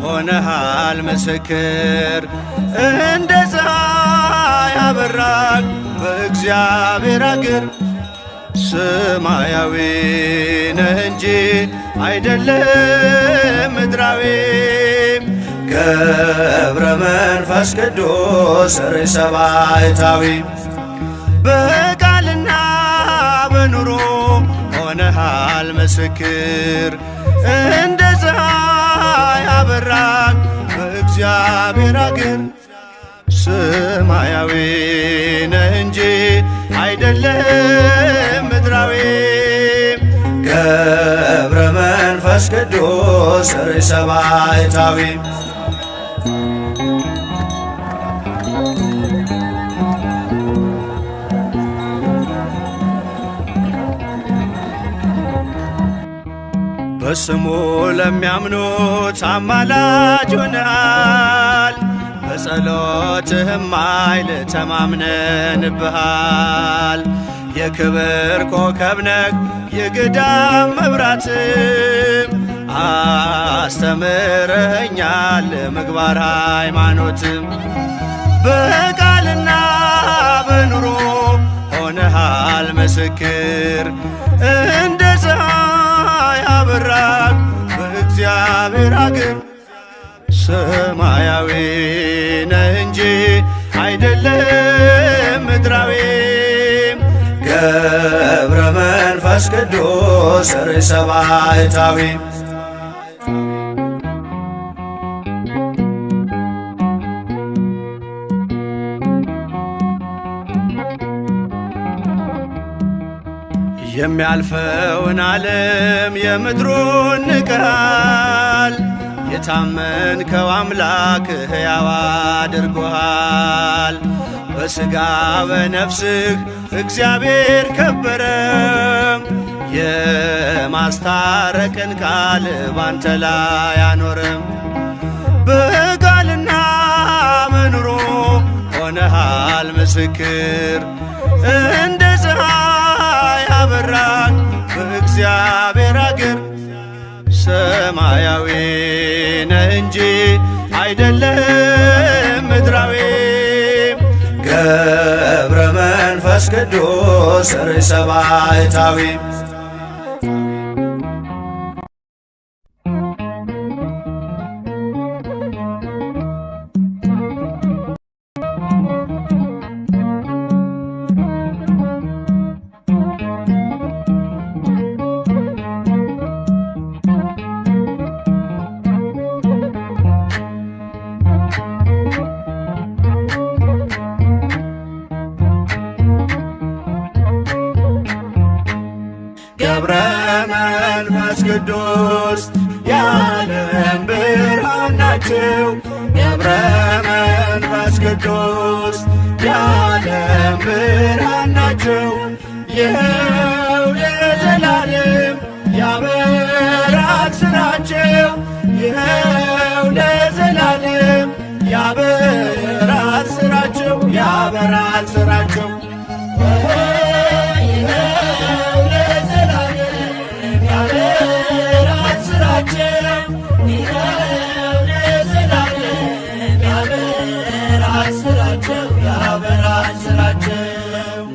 ሆነሃል ምስክር እንደ ፀሐይ ያበራል በእግዚአብሔር አገር ሰማያዊ ነህ እንጂ አይደለም ምድራዊ ገብረ መንፈስ ቅዱስ ርዕሰ ባሕታዊ በቃልና በኑሮ ሆነሃል ምስክር እንደ ፀሐይ ያበራል በእግዚአብሔር አገር ሰማያዊ ነህ እንጂ አይደለም ምድራዊ ገብረ መንፈስ ቅዱስ ርዕሰ ባሕታዊ በስሙ ለሚያምኑት አማላጅ ሆነሃል በጸሎትህም ኃይል ተማምነንብሃል የክብር ኮከብ ነህ የገዳም መብራትም አስተምረኸኛል ምግባር ሃይማኖትም በቃልና በኑሮ ሆነሃል ምስክር እንደ ፀሐይ ያበራል በእግዚአብሔር አገር ሰማያዊ ነህ እንጂ አይደለም ምድራዊ ገብረ መንፈስ መንፈስ ቅዱስ ርዕሰ ባሕታዊ የሚያልፈውን ዓለም የምድሩን ንቀሃል፣ የታመንከው አምላክ ሕያው አድርጎሃል። በሥጋ በነፍስህ እግዚአብሔር ከበረ፣ የማስታረቅን ቃል ባንተ ላይ አኖረም። በቃልና በኑሮ ሆነሃል ምስክር፣ እንደ ፀሐይ አበራህ በእግዚአብሔር አገር። ሰማያዊ ነህ እንጂ አይደለም ምድራዊ፣ ገብረ መንፈስ ቅዱስ ርዕሰ ባሕታዊ ገብረ መንፈስ ቅዱስ የዓለም ብርሃን ናቸው። ገብረ መንፈስ ቅዱስ የዓለም ብርሃን ናቸው። ይኸው ለዘላለም ያበራል ሥራቸው፣ ይኸው ለዘላለም ያበራል ሥራቸው፣ ያበራል ሥራቸው።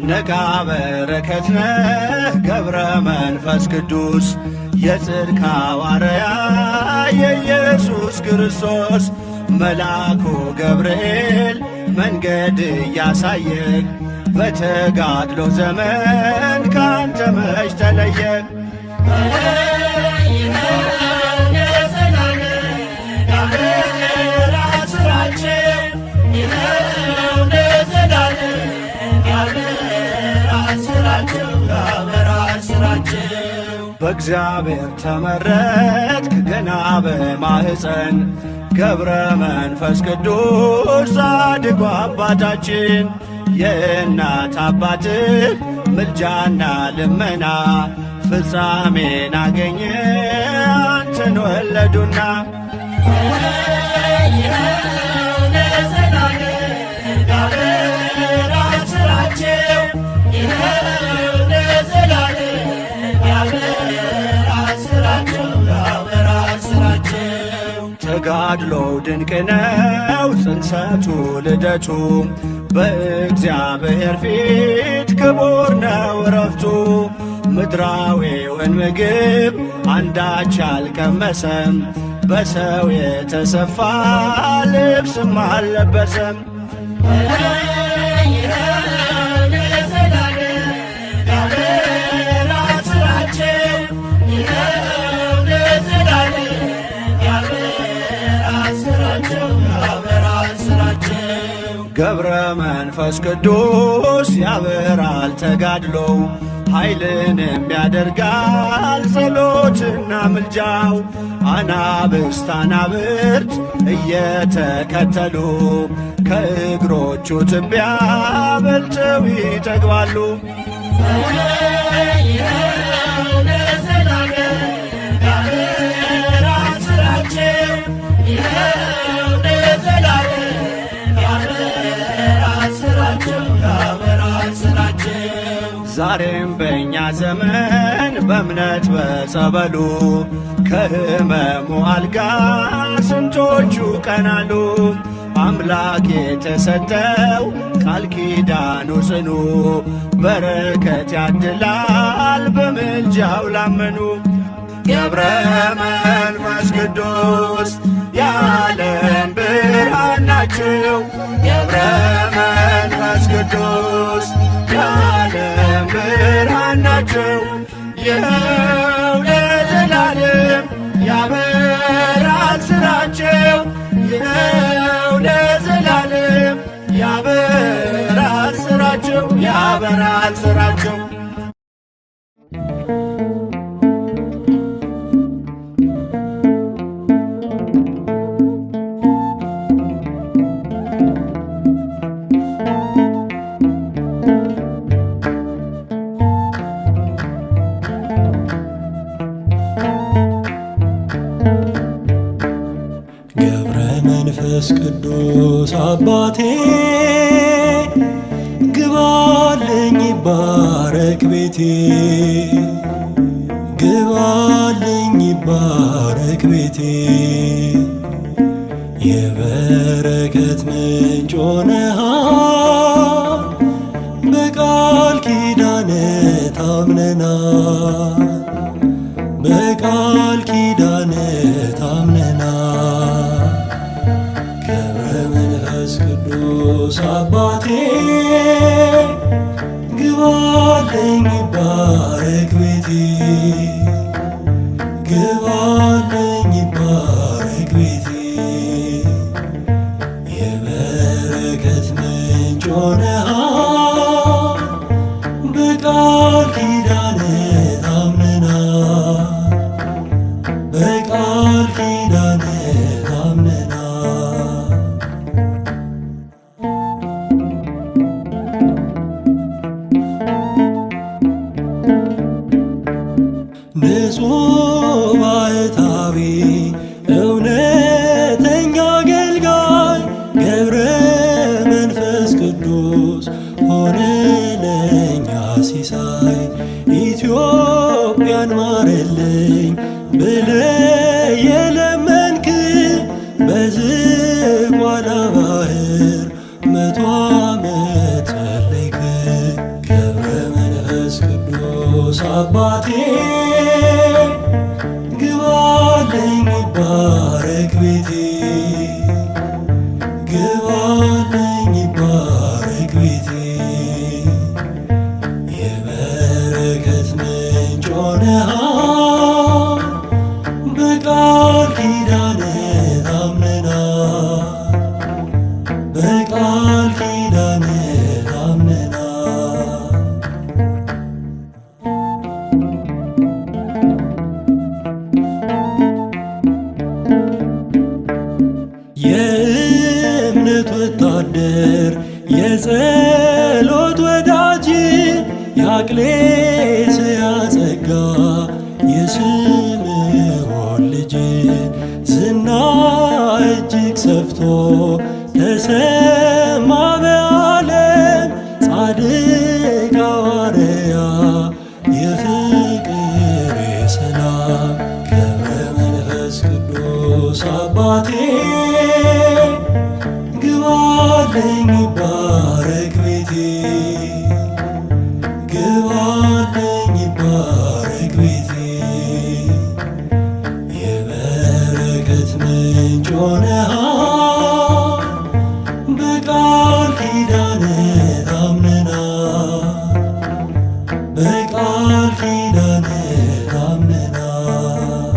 ነቃ በረከት ነህ ገብረ መንፈስ ቅዱስ፣ የጽድቅ ሐዋርያ የኢየሱስ ክርስቶስ። መልአኩ ገብርኤል መንገድ እያሳየህ፣ በተጋድሎ ዘመን ካንተ መች ተለየህ? በእግዚአብሔር ተመረጥክ ገና በማኅፀን፣ ገብረ መንፈስ ቅዱስ ጻድቁ አባታችን። የእናት አባትህ ምልጃና ልመና ፍጻሜን አገኘ አንተን ወለዱና። ተጋድሎው ድንቅ ነው ጽንሰቱ ልደቱ፣ በእግዚአብሔር ፊት ክቡር ነው ዕረፍቱ። ምድራዊውን ምግብ አንዳች አልቀመሰም፣ በሰው የተሰፋ ልብስም አልለበሰም። ገብረ መንፈስ ቅዱስ ያበራል ተጋድሎው፣ ኃይልንም ያደርጋል ጸሎትና ምልጃው። አናብስት አናብርት እየተከተሉ ከእግሮቹ ትቢያ በልተው ይጠግባሉ። ዛሬም በእኛ ዘመን በእምነት በጸበሉ ከሕመሙ አልጋ ስንቶቹ ቀናሉ። አምላክ የተሰጠው ቃል ኪዳኑ ጽኑ፣ በረከት ያድላል በምልጃው ላመኑ። ገብረ መንፈስ ቅዱስ የዓለም ብርሃን ናቸው። ገብረ መንፈስ ቅዱስ የዓለም ብርሃን ናቸው። ይኸው ለዘላለም ያበራል ስራቸው ይኸው ለዘላለም ያበራል ስራቸው ያበራል ስራቸው። ገብረ መንፈስ ቅዱስ አባቴ ግባልኝ ይባረክ ቤቴ ግባልኝ ይባረክ ቤቴ የበረከት ምንጭ ሆነሃል በቃል ኪዳን ታምነናል በቃል ኪዳን ታምነናል ገብረ መንፈስ ቅዱስ አባቴ ግባልኝ ይባረክ ቤቴ ግባልኝ ይባረክ ቤቴ የበረከት ምንጭ ሆነሃል በቃል ኪዳን ታምነናል በቃል ኪዳን ታምነናል ንጹሕ ባሕታዊ እውነተኛ አገልጋይ ገብረ መንፈስ ቅዱስ ሆነ ለኛ ሲሳይ ኢትዮጵያን ማረልኝ ብለህ የለመንክ በዝቋላ ባሕር 100 ዓመት ጸለይክ ገብረ መንፈስ ቅዱስ አባቴ ግባልኝ ይባረክ ቤቴ ግባልኝ ይባረክ ቤቴ የበረከት ምንጭ ሆነሃል በቃል ኪዳን ታምነናል በቃል ኪዳን ታምነናል የእምነት ወታደር የጸሎት ወዳጅ የአቅሌስያ ጸጋ የስምዖን ልጅ ዝና እጅግ ሰፍቶ ተሰማ በዓለም ጻድቅ ሐዋርያ የፍቅር የሰላም ገብረ መንፈስ ቅዱስ አባቴ ግባልኝ ይባረክ ቤቴ ግባልኝ ይባረክ ቤቴ የበረከት ምንጭ ሆነሃል በቃል ኪዳን ታምነናል በቃል ኪዳን ታምነናል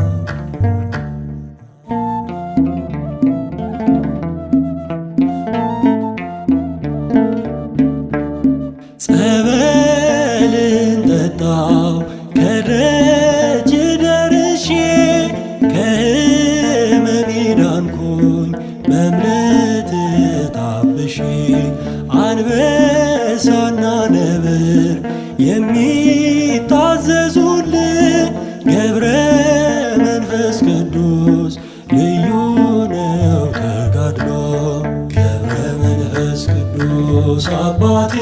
ጸበልን ጠጣው ከደጅ ደርሼ ከሕመሜ ዳንኩኝ በእምነት ታብሼ አንበሳና ነብር የሚታዘዙልህ ገብረ መንፈስ ቅዱስ ልዩ ነው ተጋድሎ ገብረ መንፈስ ቅዱስ አባቴ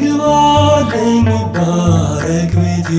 ግባልኝ ይባረክ ቤቴ